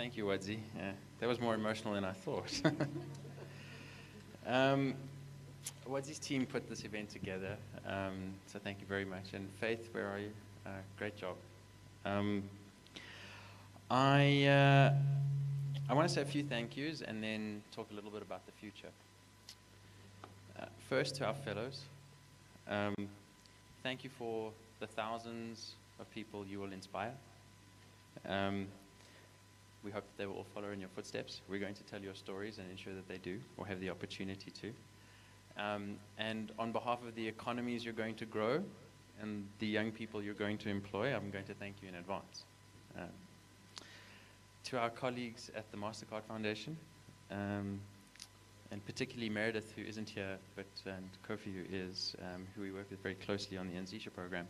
Thank you, Wadzi. That was more emotional than I thought. Wadzi's team put this event together, so thank you very much. And Faith, where are you? Great job. I want to say a few thank yous and then talk a little bit about the future. First, to our fellows, thank you for the thousands of people you will inspire. We hope that they will all follow in your footsteps. We're going to tell your stories and ensure that they do, or have the opportunity to. And on behalf of the economies you're going to grow and the young people you're going to employ, I'm going to thank you in advance. To our colleagues at the MasterCard Foundation, and particularly Meredith, who isn't here, and Kofi, who is, who we work with very closely on the Anzisha program.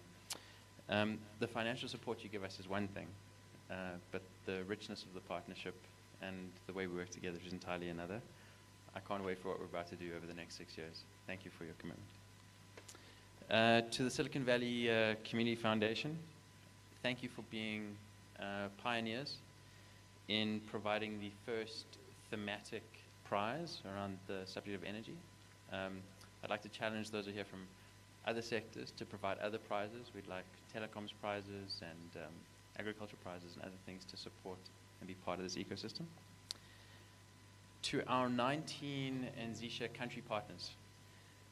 The financial support you give us is one thing, but the richness of the partnership and the way we work together is entirely another. I can't wait for what we're about to do over the next 6 years. Thank you for your commitment. To the Silicon Valley Community Foundation, thank you for being pioneers in providing the first thematic prize around the subject of energy. I'd like to challenge those who are here from other sectors to provide other prizes. We'd like telecoms prizes and agriculture prizes and other things to support and be part of this ecosystem. To our 19 Anzisha country partners,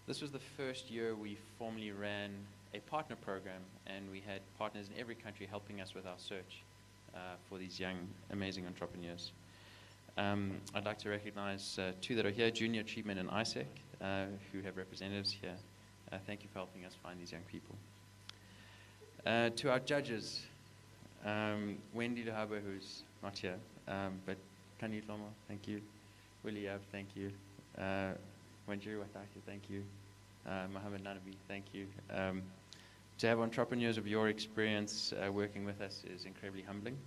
this was the first year we formally ran a partner program, and we had partners in every country helping us with our search for these young, amazing entrepreneurs. I'd like to recognize two that are here, Junior Achievement and ISEC, who have representatives here. Thank you for helping us find these young people. To our judges, Wendy Lehaba, who's not here, but Kani Lomo, thank you. Willie Ab, thank you. Wanjiru Wataki, thank you. Mohammed Nanabi, thank you. To have entrepreneurs of your experience working with us is incredibly humbling.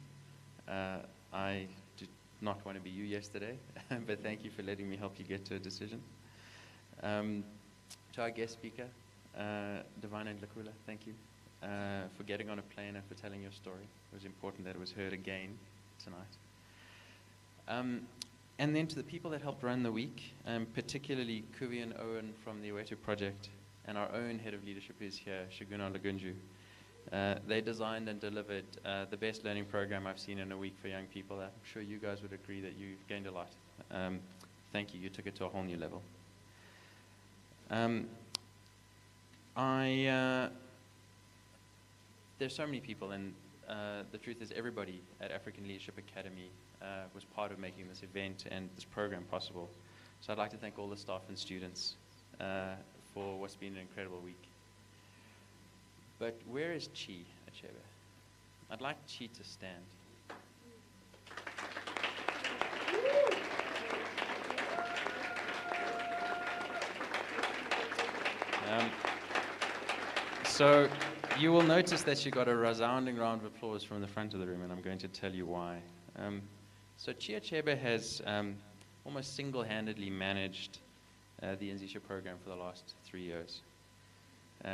I did not want to be you yesterday, but thank you for letting me help you get to a decision. To our guest speaker, Divine and Lakula, thank you for getting on a plane and for telling your story. It was important that it was heard again tonight. And then to the people that helped run the week, particularly Kuvi and Owen from the Iwetu Project, and our own head of leadership is here, Shaguna Lagunju. They designed and delivered the best learning program I've seen in a week for young people. I'm sure you guys would agree that you gained a lot. Thank you. You took it to a whole new level. There's so many people, and the truth is everybody at African Leadership Academy was part of making this event and this program possible. So I'd like to thank all the staff and students for what's been an incredible week. But where is Chi Achebe? I'd like Chi to stand. So you will notice that she got a resounding round of applause from the front of the room, and I'm going to tell you why. So Chi Achebe has almost single-handedly managed the Anzisha program for the last 3 years.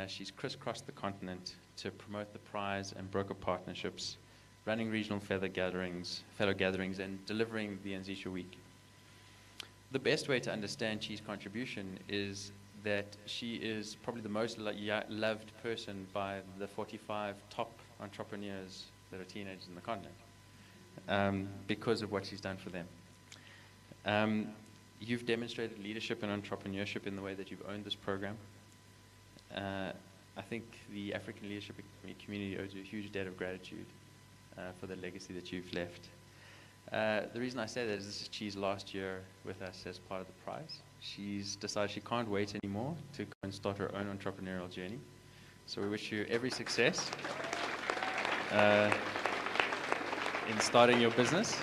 She's crisscrossed the continent to promote the prize and broker partnerships, running regional fellow gatherings, and delivering the Anzisha Week. The best way to understand Chi's contribution is that she is probably the most loved person by the 45 top entrepreneurs that are teenagers in the continent because of what she's done for them. You've demonstrated leadership and entrepreneurship in the way that you've owned this program. I think the African leadership community owes you a huge debt of gratitude for the legacy that you've left. The reason I say that is this is Chi's last year with us as part of the prize. She's decided she can't wait anymore to go and start her own entrepreneurial journey. So we wish you every success in starting your business.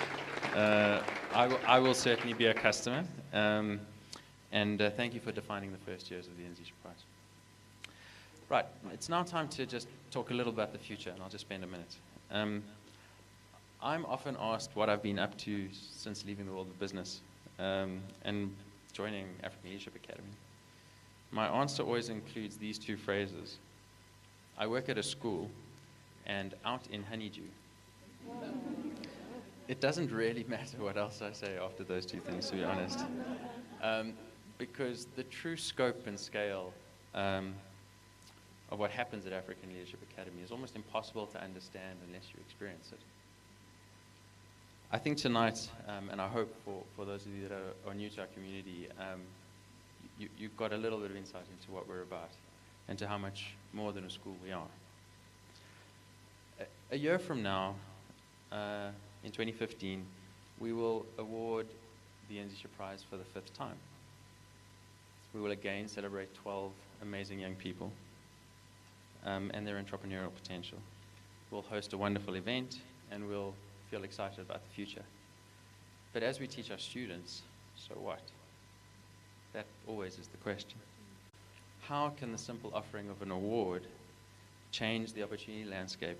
I will certainly be a customer. And thank you for defining the first years of the Anzisha Prize. Right, it's now time to just talk a little about the future, and I'll just spend a minute. I'm often asked what I've been up to since leaving the world of business and joining African Leadership Academy. My answer always includes these two phrases. I work at a school and out in honeydew. It doesn't really matter what else I say after those two things, to be honest. Because the true scope and scale of what happens at African Leadership Academy is almost impossible to understand unless you experience it. I think tonight, and I hope for those of you that are new to our community, you've got a little bit of insight into what we're about and to how much more than a school we are. A year from now, in 2015, we will award the Anzisha Prize for the 5th time. We will again celebrate 12 amazing young people and their entrepreneurial potential. We'll host a wonderful event and we'll feel excited about the future. But as we teach our students, so what? That always is the question. How can the simple offering of an award change the opportunity landscape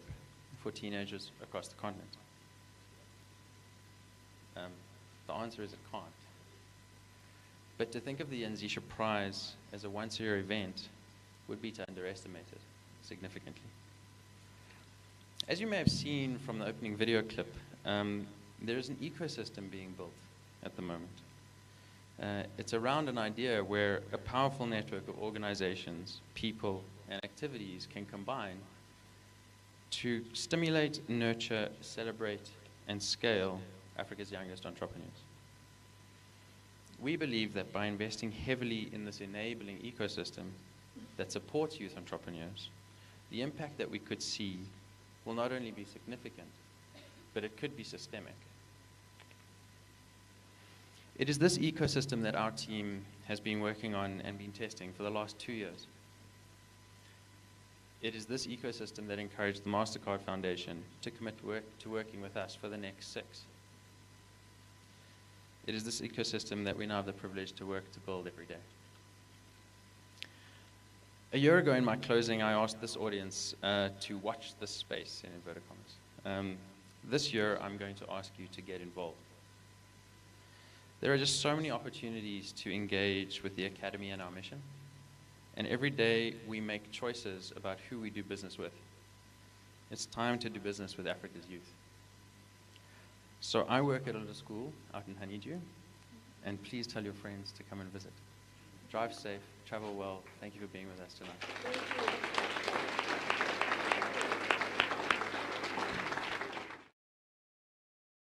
for teenagers across the continent? The answer is it can't. But to think of the Anzisha Prize as a once-a-year event would be to underestimate it significantly. As you may have seen from the opening video clip, there is an ecosystem being built at the moment. It's around an idea where a powerful network of organizations, people, and activities can combine to stimulate, nurture, celebrate, and scale Africa's youngest entrepreneurs. We believe that by investing heavily in this enabling ecosystem that supports youth entrepreneurs, the impact that we could see will not only be significant, but it could be systemic. It is this ecosystem that our team has been working on and been testing for the last 2 years. It is this ecosystem that encouraged the MasterCard Foundation to commit to working with us for the next 6. It is this ecosystem that we now have the privilege to work to build every day. A year ago in my closing, I asked this audience to watch this space, in inverted commas. This year, I'm going to ask you to get involved. There are just so many opportunities to engage with the Academy and our mission. And every day, we make choices about who we do business with. It's time to do business with Africa's youth. So I work at a little school out in Honeydew, and please tell your friends to come and visit. Drive safe, travel well. Thank you for being with us tonight.